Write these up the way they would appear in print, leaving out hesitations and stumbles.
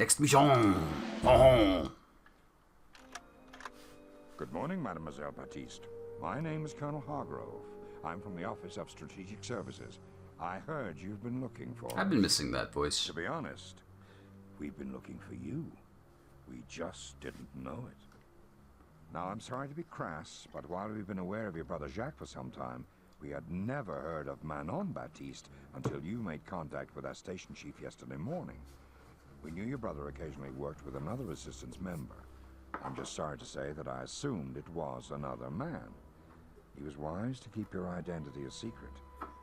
Next mission. Oh. Good morning, Mademoiselle Baptiste. My name is Colonel Hargrove. I'm from the Office of Strategic Services. I heard you've been looking for I've been missing that voice. To be honest, we've been looking for you. We just didn't know it. Now, I'm sorry to be crass, but while we've been aware of your brother Jacques for some time, we had never heard of Manon Baptiste until you made contact with our station chief yesterday morning. We knew your brother occasionally worked with another resistance member. I'm just sorry to say that I assumed it was another man. He was wise to keep your identity a secret.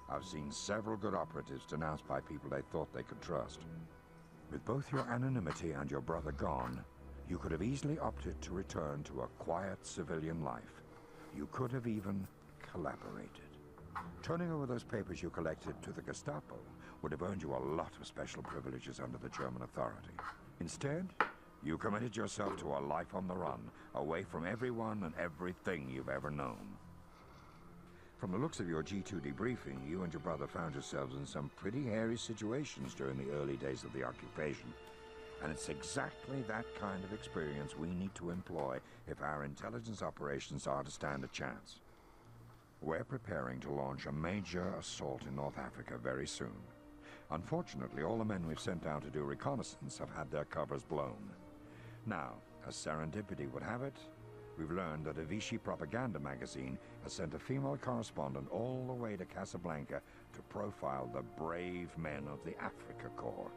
I've seen several good operatives denounced by people they thought they could trust. With both your anonymity and your brother gone, you could have easily opted to return to a quiet civilian life. You could have even collaborated. Turning over those papers you collected to the Gestapo would have earned you a lot of special privileges under the German authority. Instead, you committed yourself to a life on the run, away from everyone and everything you've ever known. From the looks of your G2 debriefing, you and your brother found yourselves in some pretty hairy situations during the early days of the occupation. And it's exactly that kind of experience we need to employ if our intelligence operations are to stand a chance. We're preparing to launch a major assault in North Africa very soon. Unfortunately, all the men we've sent down to do reconnaissance have had their covers blown. Now, as serendipity would have it, we've learned that a Vichy propaganda magazine has sent a female correspondent all the way to Casablanca to profile the brave men of the Africa Corps.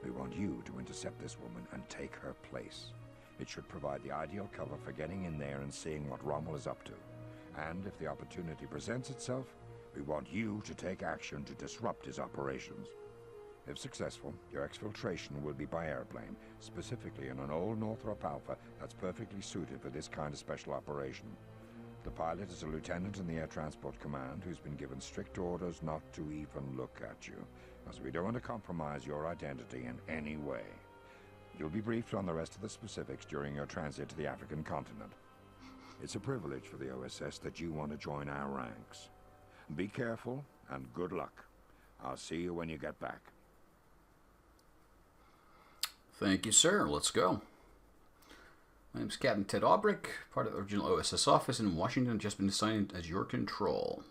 We want you to intercept this woman and take her place. It should provide the ideal cover for getting in there and seeing what Rommel is up to. And if the opportunity presents itself, we want you to take action to disrupt his operations. If successful, your exfiltration will be by airplane, specifically in an old Northrop Alpha that's perfectly suited for this kind of special operation. The pilot is a lieutenant in the Air Transport Command who's been given strict orders not to even look at you, as we don't want to compromise your identity in any way. You'll be briefed on the rest of the specifics during your transit to the African continent. It's a privilege for the OSS that you want to join our ranks. Be careful and good luck. I'll see you when you get back. Thank you, sir. Let's go. My name's Captain Ted Aubrick, part of the original OSS office in Washington, just been assigned as your control.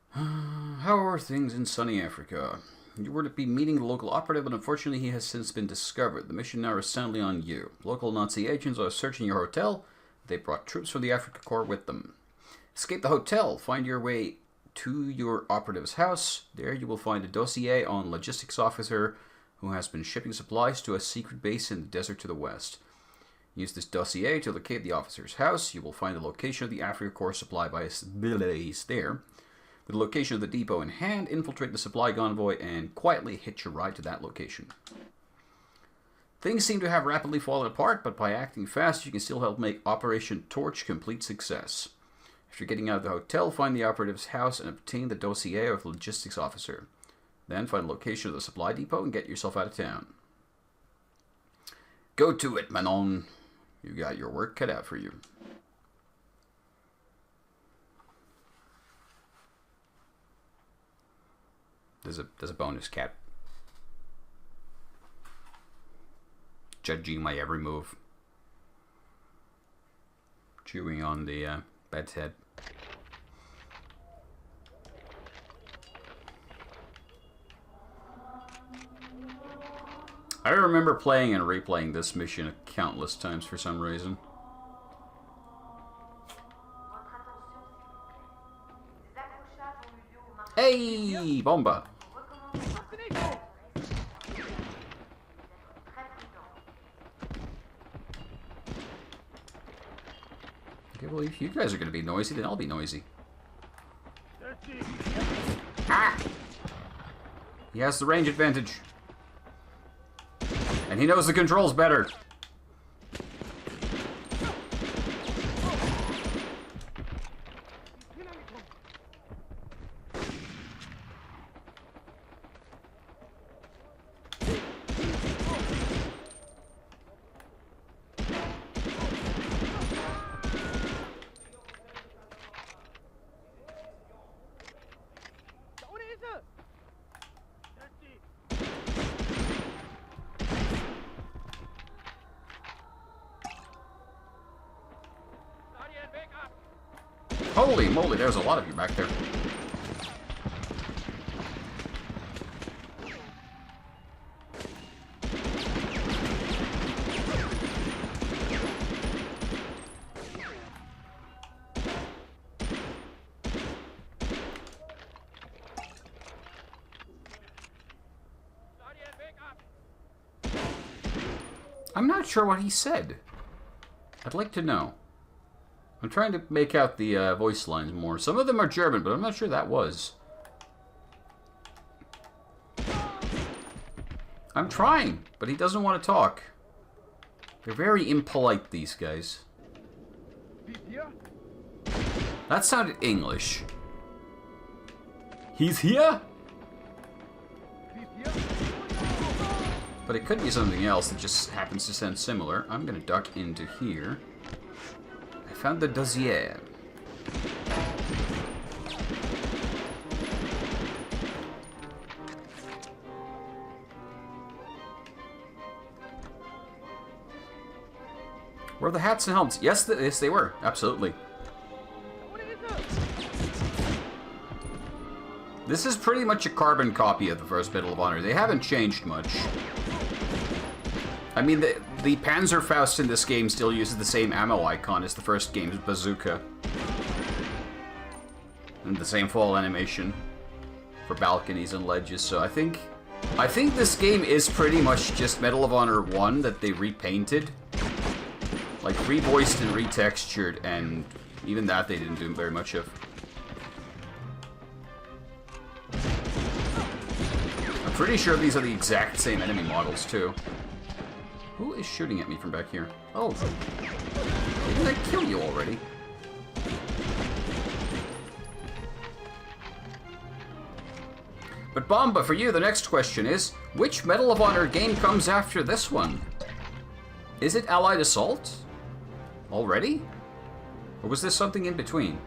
How are things in sunny Africa? You were to be meeting the local operative, but unfortunately he has since been discovered. The mission now is soundly on you. Local Nazi agents are searching your hotel. They brought troops from the Africa Corps with them. Escape the hotel. Find your way to your operative's house. There you will find a dossier on logistics officer who has been shipping supplies to a secret base in the desert to the west. Use this dossier to locate the officer's house. You will find the location of the Africa Corps supply base there. With the location of the depot in hand, infiltrate the supply convoy and quietly hitch your ride to that location. Things seem to have rapidly fallen apart, but by acting fast, you can still help make Operation Torch complete success. After getting out of the hotel, find the operative's house and obtain the dossier of the logistics officer. Then find the location of the supply depot and get yourself out of town. Go to it, Manon. You got your work cut out for you. There's a bonus, Cat. Judging my every move. Chewing on the bed's head. I remember playing and replaying this mission countless times for some reason. Hey, bomba! Okay, well, if you guys are going to be noisy, then I'll be noisy. Ah! He has the range advantage. And he knows the controls better. Holy moly, there's a lot of you back there. I'm not sure what he said. I'd like to know. I'm trying to make out the voice lines more. Some of them are German, but I'm not sure that was. I'm trying, but he doesn't want to talk. They're very impolite, these guys. That sounded English. He's here? But it could be something else that just happens to sound similar. I'm going to duck into here. I found the dossier. Were the hats and helmets? Yes, yes, they were. Absolutely. This is pretty much a carbon copy of the first Medal of Honor. They haven't changed much. I mean, the Panzerfaust in this game still uses the same ammo icon as the first game's bazooka. And the same fall animation for balconies and ledges, so I think this game is pretty much just Medal of Honor 1 that they repainted. Like, revoiced and retextured, and even that they didn't do very much of. I'm pretty sure these are the exact same enemy models, too. Who is shooting at me from back here? Oh. Didn't I kill you already? But Bomba, for you, the next question is, which Medal of Honor game comes after this one? Is it Allied Assault? Already? Or was there something in between?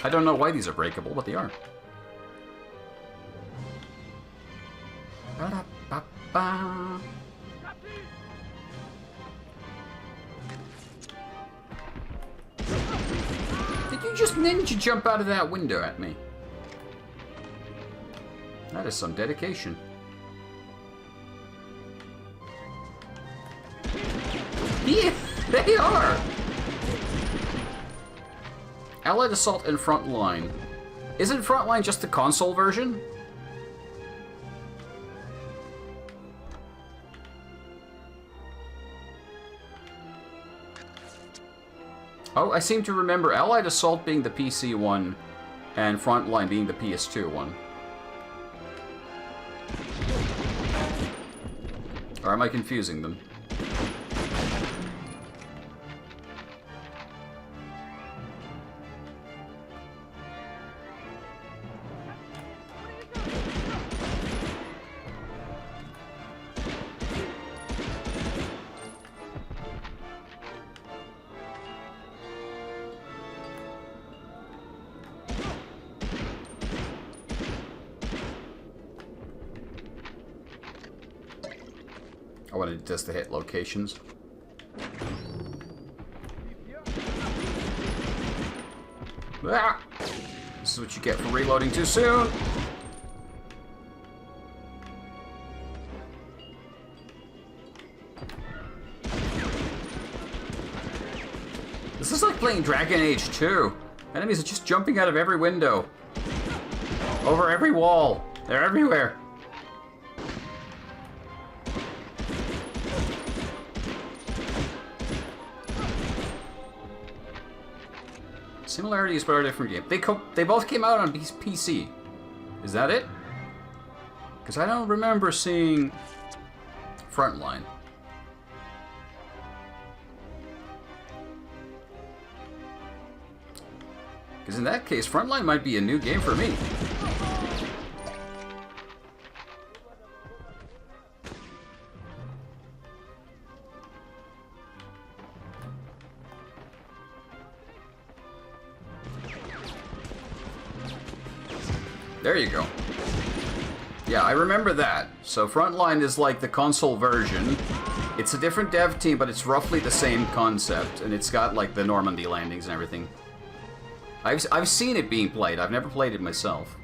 I don't know why these are breakable, but they are. Ba-da-ba-ba. Did you just ninja jump out of that window at me? That is some dedication. Yeah, they are! Allied Assault and Frontline. Isn't Frontline just the console version? Oh, I seem to remember Allied Assault being the PC one, and Frontline being the PS2 one. Or am I confusing them? I wanted just to hit locations. Ah! This is what you get for reloading too soon. This is like playing Dragon Age 2. Enemies are just jumping out of every window. Over every wall. They're everywhere. Similarities, but are different game. They both came out on PC. Is that it? Because I don't remember seeing Frontline. Because in that case, Frontline might be a new game for me. There you go. Yeah, I remember that. So Frontline is like the console version. It's a different dev team, but it's roughly the same concept, and it's got like the Normandy landings and everything. I've seen it being played. I've never played it myself.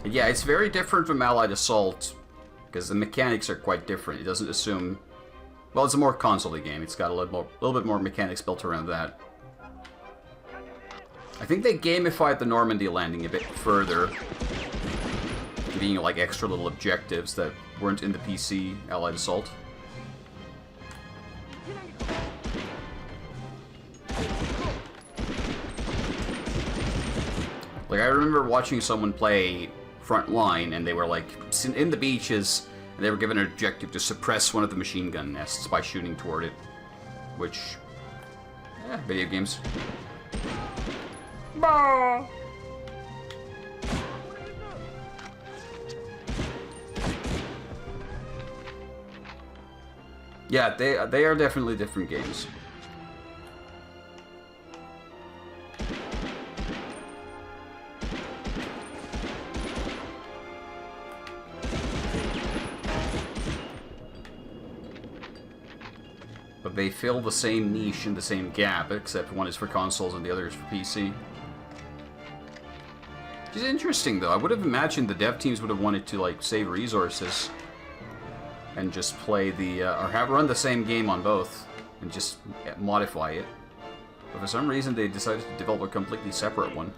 Yeah, it's very different from Allied Assault, because the mechanics are quite different. It doesn't assume... Well, it's a more console-y game. It's got a little bit more mechanics built around that. I think they gamified the Normandy landing a bit further, being like extra little objectives that weren't in the PC Allied Assault. Like, I remember watching someone play Frontline, and they were like in the beaches, and they were given an objective to suppress one of the machine gun nests by shooting toward it. Which, video games. Bah! Yeah, they are definitely different games. But they fill the same niche and the same gap, except one is for consoles and the other is for PC. Which is interesting, though. I would have imagined the dev teams would have wanted to, like, save resources and just play the, or run the same game on both and just modify it. But for some reason, they decided to develop a completely separate one.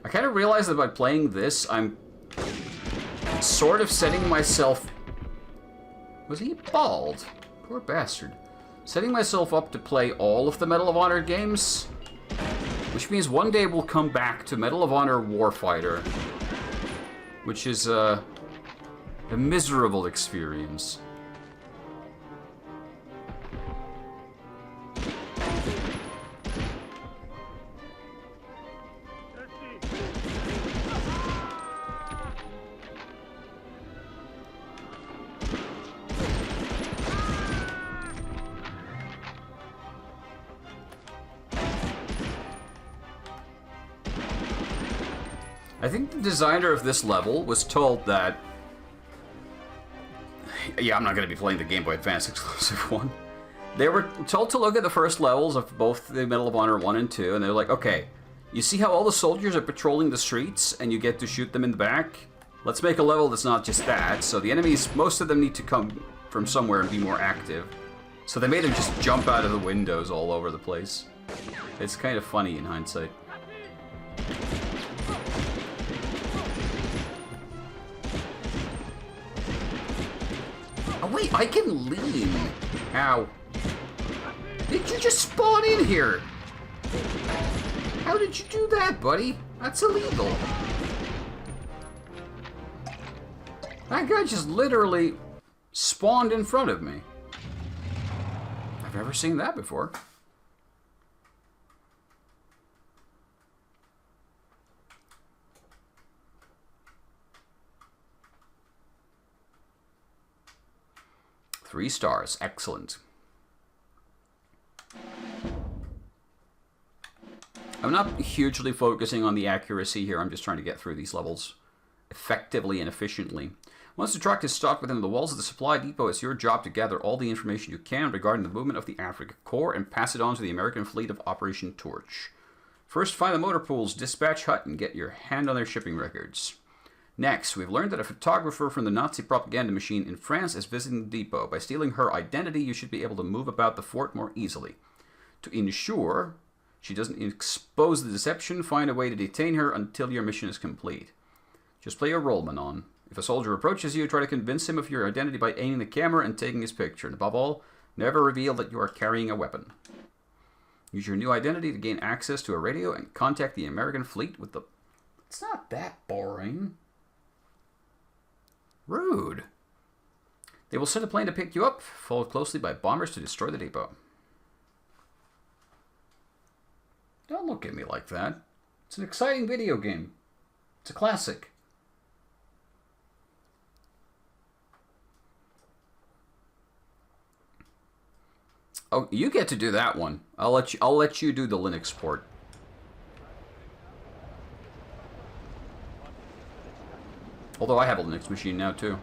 I kind of realized that by playing this, I'm sort of setting myself... Was he bald? Poor bastard. Setting myself up to play all of the Medal of Honor games, which means one day we'll come back to Medal of Honor Warfighter, which is a miserable experience. I think the designer of this level was told that... Yeah, I'm not going to be playing the Game Boy Advance exclusive one. They were told to look at the first levels of both the Medal of Honor 1 and 2, and they're like, okay, you see how all the soldiers are patrolling the streets, and you get to shoot them in the back? Let's make a level that's not just that. So the enemies, most of them need to come from somewhere and be more active. So they made them just jump out of the windows all over the place. It's kind of funny in hindsight. Oh wait, I can lean. Ow. Did you just spawn in here? How did you do that, buddy? That's illegal. That guy just literally spawned in front of me. I've never seen that before. Three stars. Excellent. I'm not hugely focusing on the accuracy here. I'm just trying to get through these levels effectively and efficiently. Once the truck is stopped within the walls of the supply depot, it's your job to gather all the information you can regarding the movement of the Africa Corps and pass it on to the American fleet of Operation Torch. First, find the motor pool's dispatch hut and get your hand on their shipping records. Next, we've learned that a photographer from the Nazi propaganda machine in France is visiting the depot. By stealing her identity, you should be able to move about the fort more easily. To ensure she doesn't expose the deception, find a way to detain her until your mission is complete. Just play your role, Manon. If a soldier approaches you, try to convince him of your identity by aiming the camera and taking his picture. And above all, never reveal that you are carrying a weapon. Use your new identity to gain access to a radio and contact the American fleet with the... It's not that boring. Rude. They will send a plane to pick you up, followed closely by bombers to destroy the depot. Don't look at me like that. It's an exciting video game. It's a classic. Oh, you get to do that one. I'll let you do the Linux port. Although I have a Linux machine now too.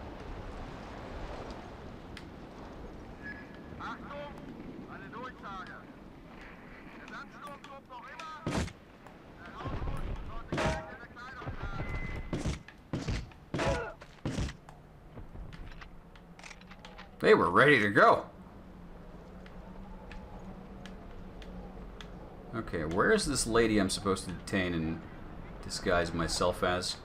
They were ready to go. Okay, where is this lady I'm supposed to detain and disguise myself as?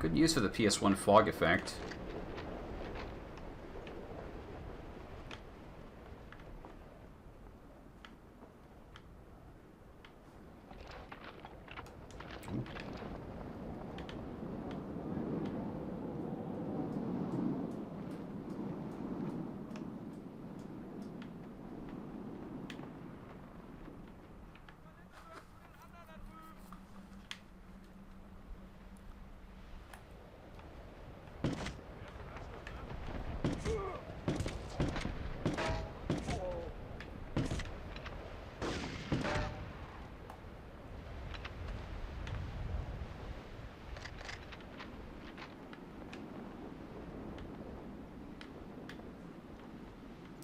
Good use of the PS1 fog effect.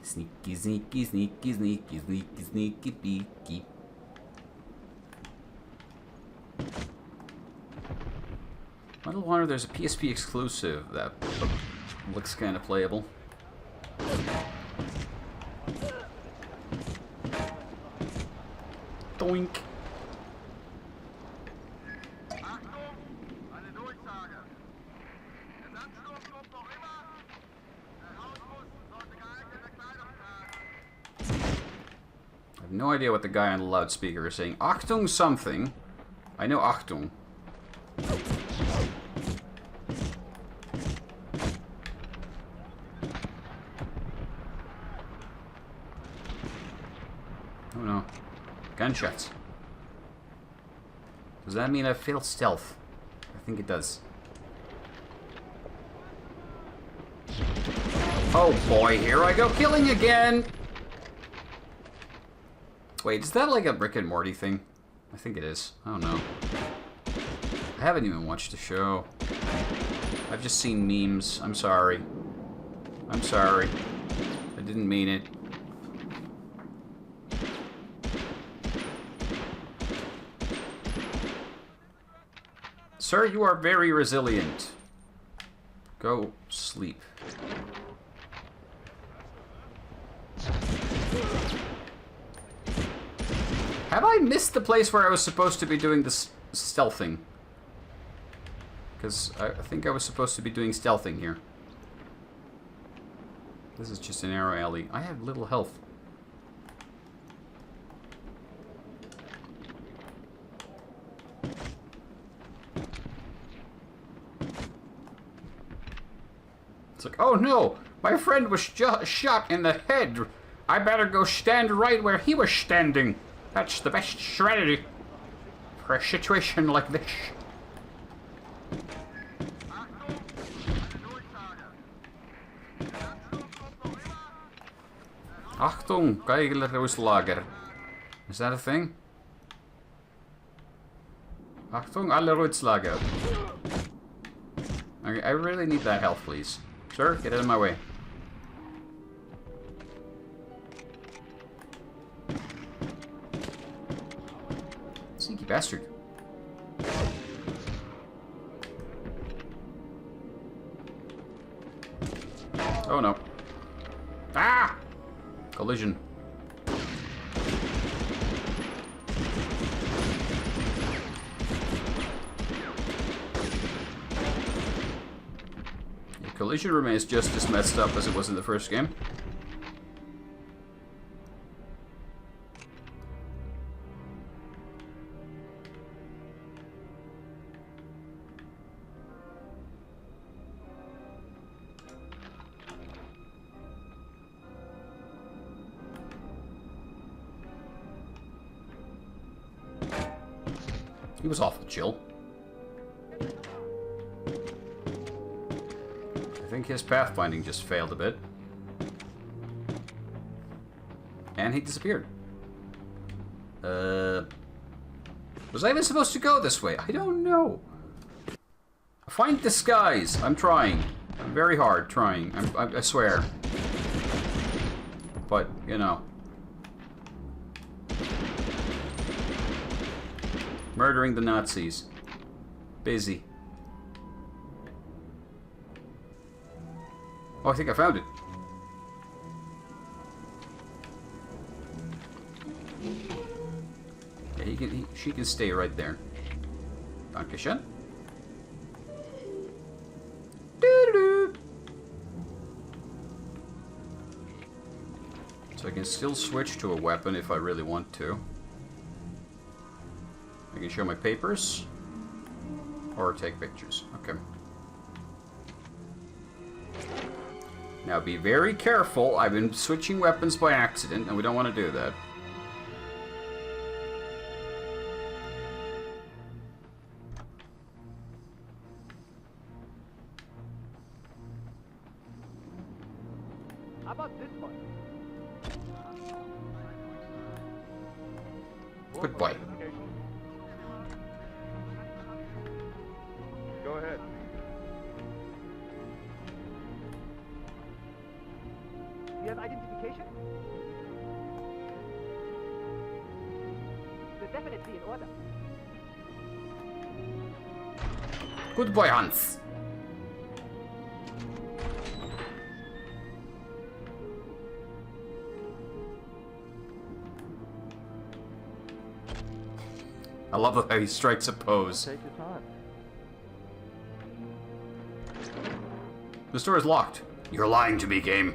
Sneaky, sneaky, sneaky, sneaky, sneaky, sneaky, peeky. Medal of Honor, there's a PSP exclusive that looks kind of playable. Doink. No idea what the guy on the loudspeaker is saying. Achtung something. I know Achtung. Oh no. Gunshots. Does that mean I failed stealth? I think it does. Oh boy, here I go killing again! Wait, is that like a Rick and Morty thing? I think it is. I don't know. I haven't even watched the show. I've just seen memes. I'm sorry. I'm sorry. I didn't mean it. Sir, you are very resilient. Go sleep. Have I missed the place where I was supposed to be doing this stealthing? Because I think I was supposed to be doing stealthing here. This is just a narrow alley. I have little health. It's like, oh no! My friend was shot in the head! I better go stand right where he was standing! That's the best strategy for a situation like this. Achtung, Geigelruislager. Is that a thing? Achtung, alle Ruitslager. Okay, I really need that health, please. Sir, get out of my way. Sneaky bastard. Oh no. Ah! Collision. The collision remains just as messed up as it was in the first game. He was awful chill. I think his pathfinding just failed a bit. And he disappeared. Was I even supposed to go this way? I don't know. Find disguise. I'm trying. I'm very hard trying. I swear. But, you know. Murdering the Nazis. Busy. Oh, I think I found it. Yeah, she can stay right there. Dankeschön. So I can still switch to a weapon if I really want to. I can show my papers. Or take pictures. Okay. Now be very careful. I've been switching weapons by accident, and we don't want to do that. How about this one? Goodbye. Go ahead. You have identification? They're definitely in order. Goodbye, Hans. I love how he strikes a pose. Take your time. The store is locked. You're lying to me, game.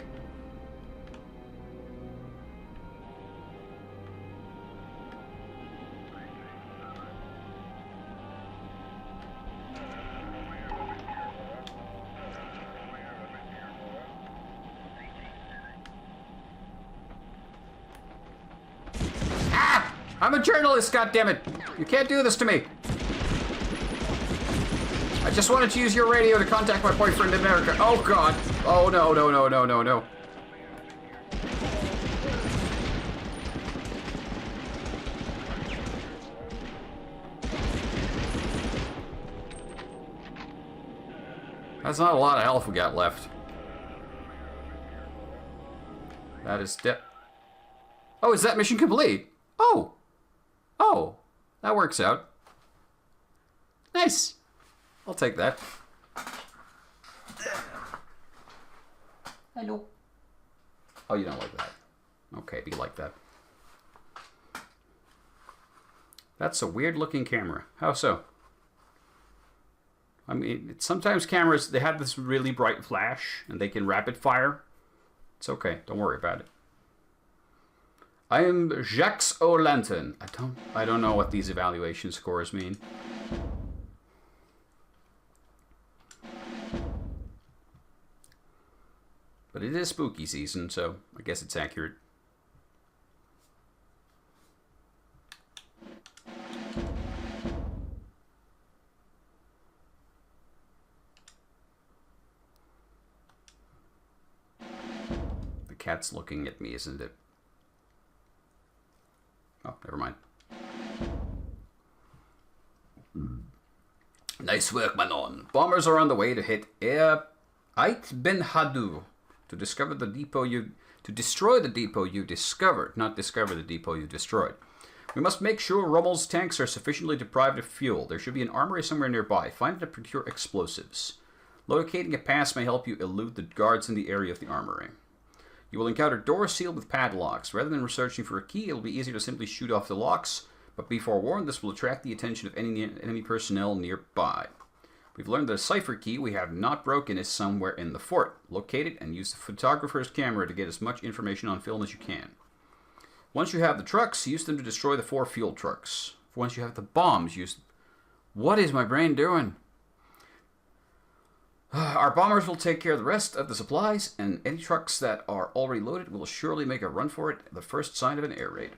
Ah! I'm a journalist, goddammit! You can't do this to me! I just wanted to use your radio to contact my boyfriend in America. Oh god! Oh no, no, no, no, no, no. That's not a lot of health we got left. That is Oh, is that mission complete? Oh! Oh! That works out. Nice! I'll take that. Hello. Oh, you don't like that. Okay, be like that. That's a weird looking camera. How so? I mean, sometimes cameras, they have this really bright flash and they can rapid fire. It's okay, don't worry about it. I am Jacques O'Lanton. I don't know what these evaluation scores mean. But it is spooky season, so I guess it's accurate. The cat's looking at me, isn't it? Oh, never mind. Nice work, Manon. Bombers are on the way to hit Ait Ben Hadou to destroy the depot you discovered, not discover the depot you destroyed. We must make sure Rommel's tanks are sufficiently deprived of fuel. There should be an armory somewhere nearby. Find it and procure explosives. Locating a pass may help you elude the guards in the area of the armory. You will encounter doors sealed with padlocks. Rather than researching for a key, it will be easier to simply shoot off the locks, but be forewarned, this will attract the attention of any enemy personnel nearby. We've learned that a cipher key we have not broken is somewhere in the fort. Locate it and use the photographer's camera to get as much information on film as you can. Once you have the trucks, use them to destroy the 4 fuel trucks. Once you have the bombs, use... What is my brain doing? Our bombers will take care of the rest of the supplies, and any trucks that are already loaded will surely make a run for it at the first sign of an air raid.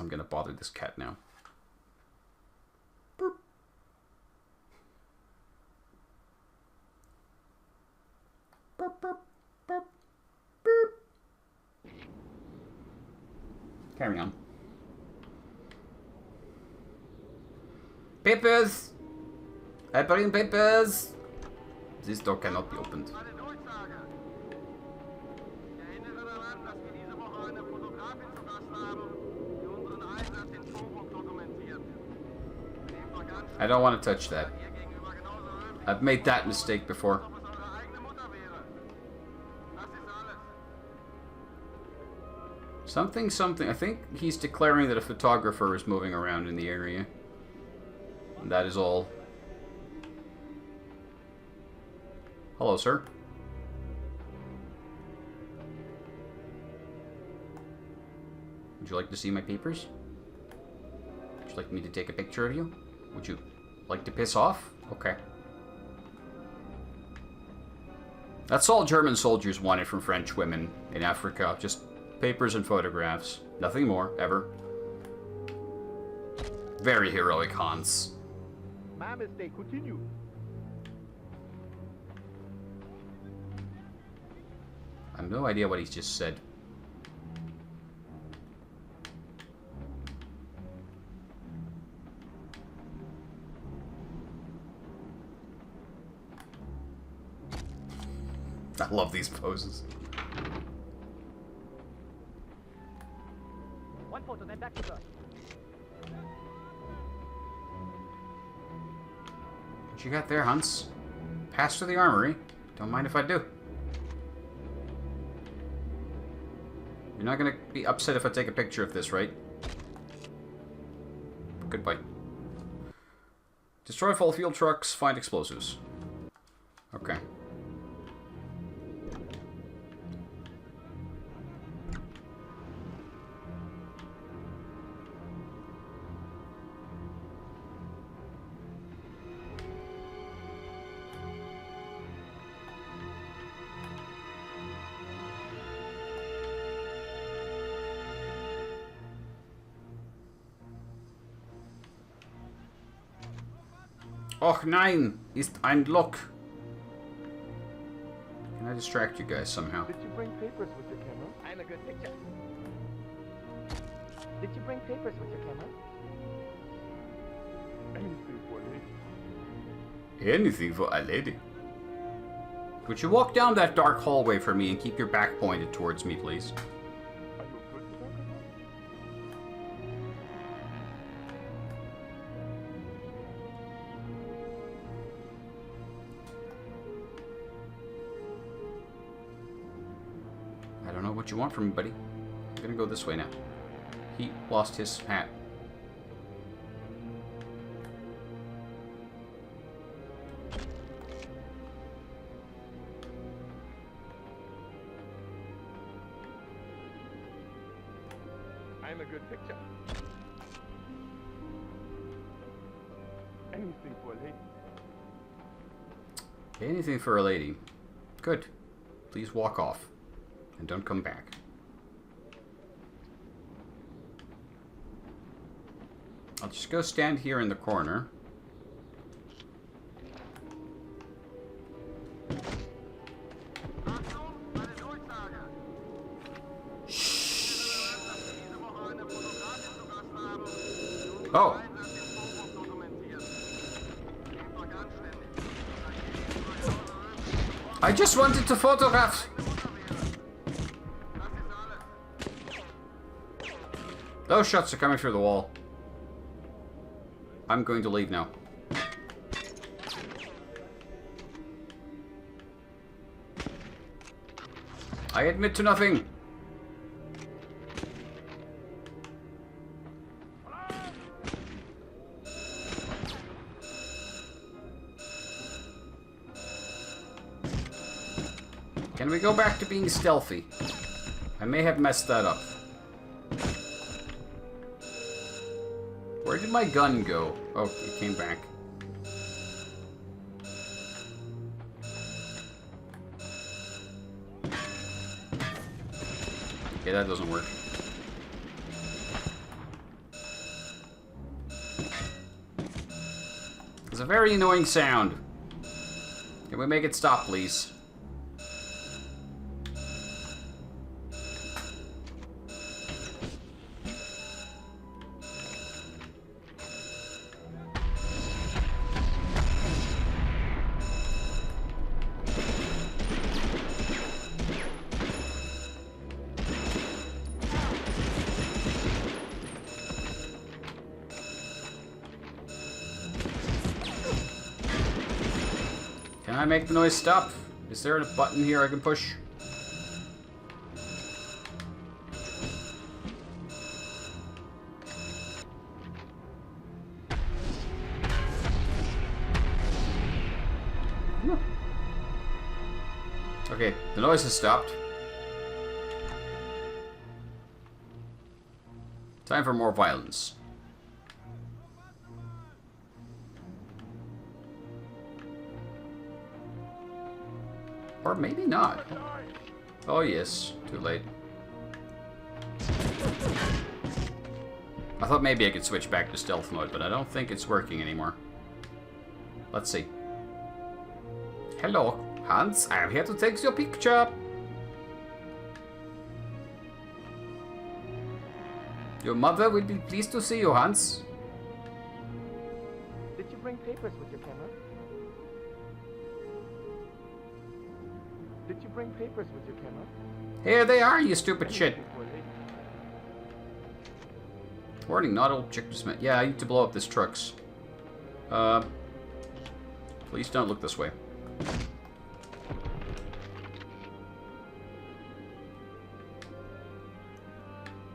I'm gonna bother this cat now. Burp. Burp, burp, burp, burp. Carry on. Papers! I bring papers! This door cannot be opened. I don't want to touch that. I've made that mistake before. Something. I think he's declaring that a photographer is moving around in the area. And that is all. Hello, sir. Would you like to see my papers? Would you like me to take a picture of you? Would you like to piss off? Okay. That's all German soldiers wanted from French women in Africa. Just papers and photographs. Nothing more, ever. Very heroic, Hans. My mistake, continue. I have no idea what he's just said. I love these poses. One photo, then back to her. What you got there, Hans? Pass to the armory. Don't mind if I do. You're not gonna be upset if I take a picture of this, right? Goodbye. Destroy full fuel trucks, find explosives. Okay. Och nein, ist ein Loch. Can I distract you guys somehow? Did you bring papers with your camera? I'm a good picture. Did you bring papers with your camera? Anything for a lady. Anything for a lady. Would you walk down that dark hallway for me and keep your back pointed towards me, please? Are you a good photographer? I don't know what you want from me, buddy. I'm gonna go this way now. He lost his hat. I'm a good picture. Anything for a lady. Anything for a lady. Good. Please walk off. And don't come back. I'll just go stand here in the corner. Shh. Oh. I just wanted to photograph. Those shots are coming through the wall. I'm going to leave now. I admit to nothing. Can we go back to being stealthy? I may have messed that up. Where did my gun go? Oh, it came back. Okay, that doesn't work. very annoying sound. Can we make it stop, please? Can I make the noise stop? Is there a button here I can push? Okay, the noise has stopped. Time for more violence. Or maybe not. Oh yes, too late. I thought maybe I could switch back to stealth mode, but I don't think it's working anymore. Let's see. Hello, Hans, I am here to take your picture. Your mother will be pleased to see you, Hans. Did you bring papers with your camera? Did you bring papers with your camera? Here they are, you stupid shit. Poor lady. Warning, not all chick Smith. Yeah, I need to blow up this trucks. Please don't look this way.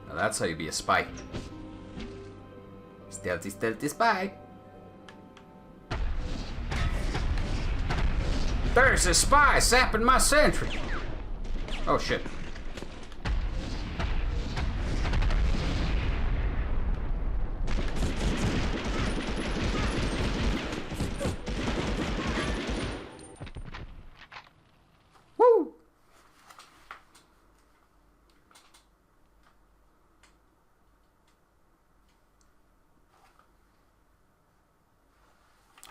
Now that's how you be a spy. Stealthy, stealthy spy. There's a spy sapping my sentry. Oh shit. Woo!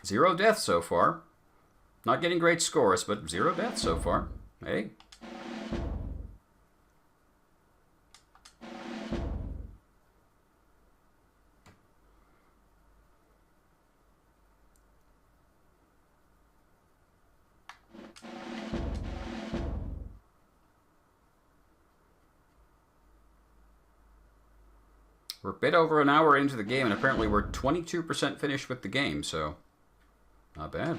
Zero deaths so far. Not getting great scores, but 0 deaths so far. Hey. We're a bit over an hour into the game, and apparently we're 22% finished with the game, so not bad.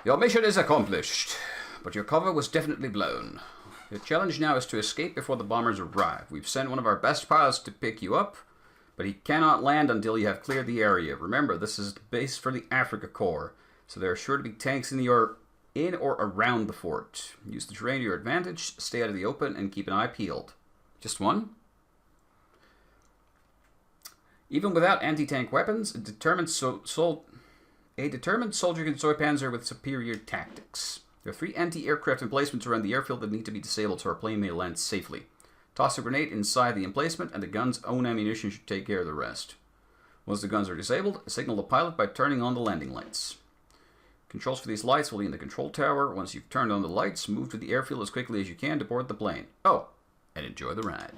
Your mission is accomplished, but your cover was definitely blown. Your challenge now is to escape before the bombers arrive. We've sent one of our best pilots to pick you up, but he cannot land until you have cleared the area. Remember, this is the base for the Africa Corps, so there are sure to be tanks in or around the fort. Use the terrain to your advantage, stay out of the open, and keep an eye peeled. Just one? Even without anti-tank weapons, a determined soldier can soy Panzer with superior tactics. There are 3 anti-aircraft emplacements around the airfield that need to be disabled so our plane may land safely. Toss a grenade inside the emplacement and the gun's own ammunition should take care of the rest. Once the guns are disabled, signal the pilot by turning on the landing lights. Controls for these lights will be in the control tower. Once you've turned on the lights, move to the airfield as quickly as you can to board the plane. Oh, and enjoy the ride.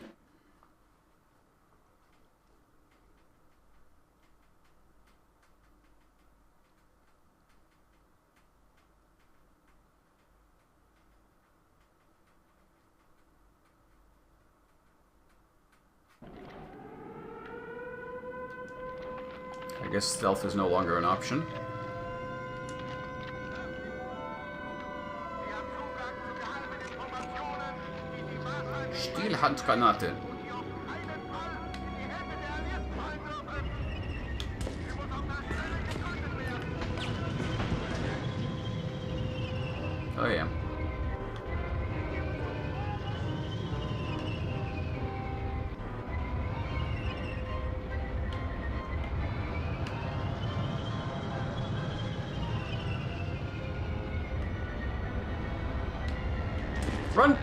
I guess stealth is no longer an option. Stielhandgranate. Oh yeah. Run!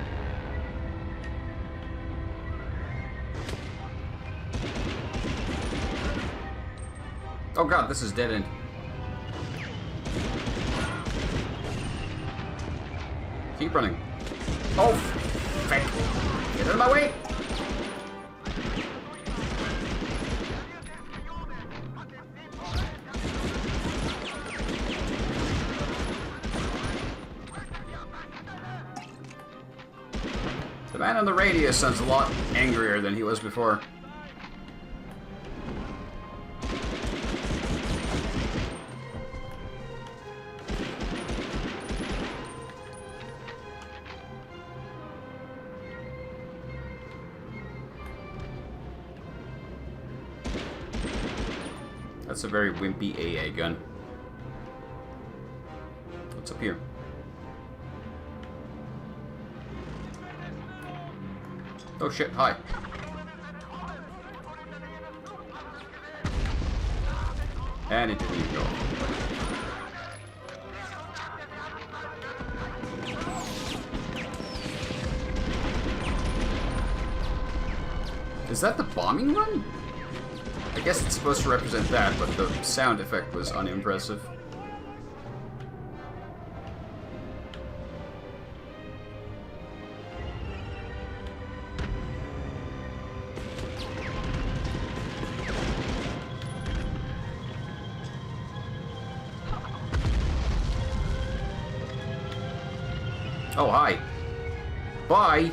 Oh god, this is dead end. Keep running. Oh, fuck. Get out of my way! The man on the radio sounds a lot angrier than he was before. That's a very wimpy AA gun. What's up here? Oh shit, hi. And it didn't even go. Is that the bombing run? I guess it's supposed to represent that, but the sound effect was unimpressive. Oh, hi. Bye!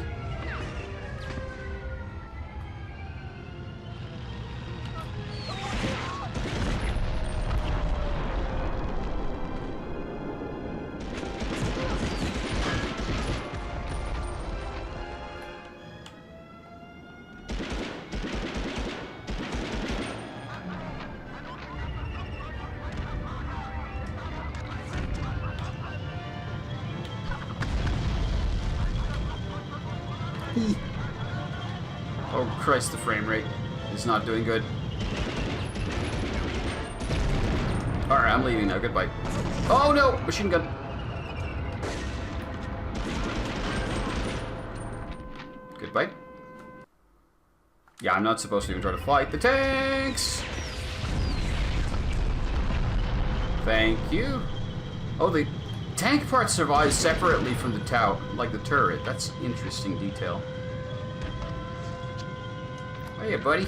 Oh Christ, the frame rate is not doing good. Alright, I'm leaving now. Goodbye. Oh no! Machine gun! Goodbye. Yeah, I'm not supposed to even try to fight the tanks! Thank you. Oh, the tank part survives separately from the tower, like the turret. That's interesting detail. Hey, buddy.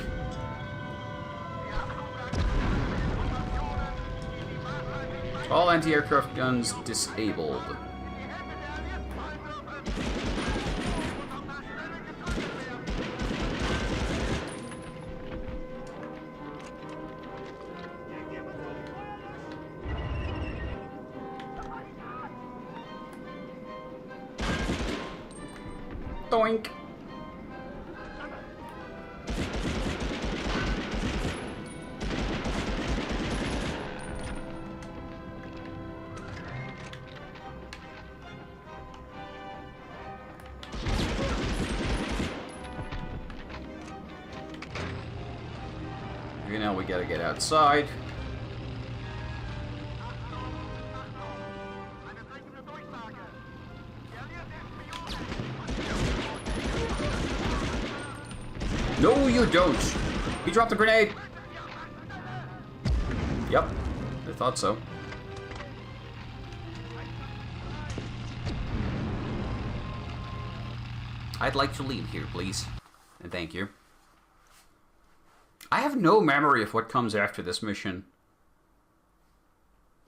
All anti-aircraft guns disabled. Doink. Okay, now we gotta get outside. No, you don't. He dropped the grenade. Yep, I thought so. I'd like to leave here, please. And thank you. I have no memory of what comes after this mission.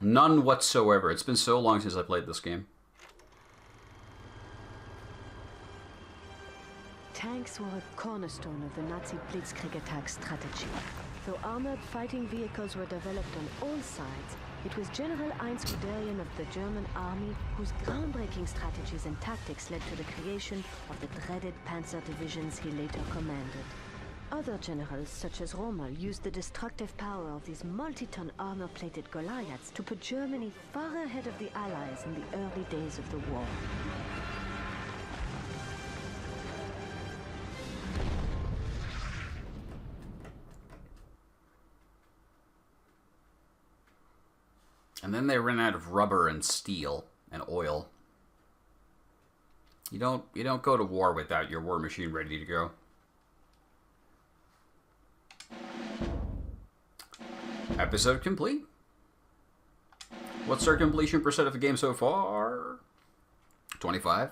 None whatsoever. It's been so long since I played this game. Tanks were a cornerstone of the Nazi Blitzkrieg attack strategy. Though armored fighting vehicles were developed on all sides, it was General Heinz Guderian of the German army whose groundbreaking strategies and tactics led to the creation of the dreaded panzer divisions he later commanded. Other generals, such as Rommel, used the destructive power of these multi-ton armor-plated Goliaths to put Germany far ahead of the Allies in the early days of the war. And then they ran out of rubber and steel and oil. You don't go to war without your war machine ready to go. Episode complete. What's our completion percent of the game so far? 25.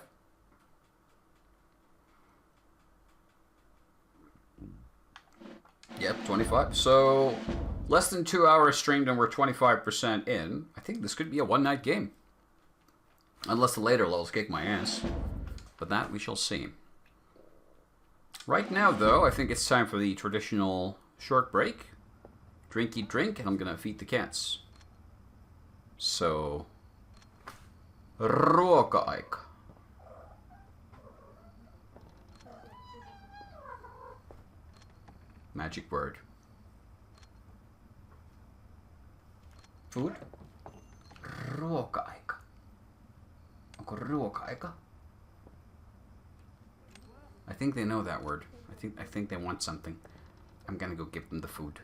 Yep, 25. So, less than 2 hours streamed and we're 25% in. I think this could be a one-night game. Unless the later levels kick my ass. But that we shall see. Right now, though, I think it's time for the traditional short break. Drinky drink, and I'm going to feed the cats. So, ruoka-aika. Magic word. Food? Ruoka-aika. Onko ruoka-aika? I think they know that word. I think they want something. I'm gonna go give them the food.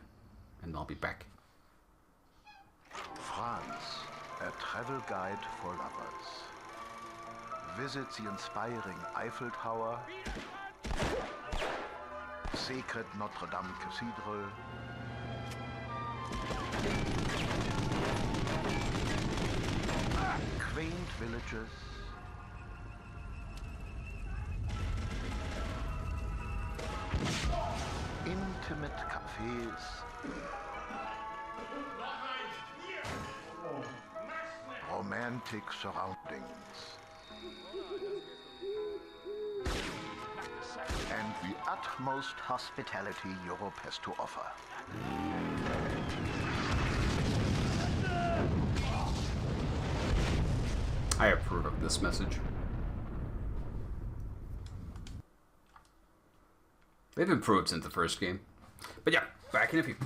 And I'll be back. France, a travel guide for lovers. Visit the inspiring Eiffel Tower, sacred Notre Dame Cathedral, quaint villages, intimate cafes, romantic surroundings, and the utmost hospitality Europe has to offer. I approve of this message. They've improved since the first game. But yeah, back in a few.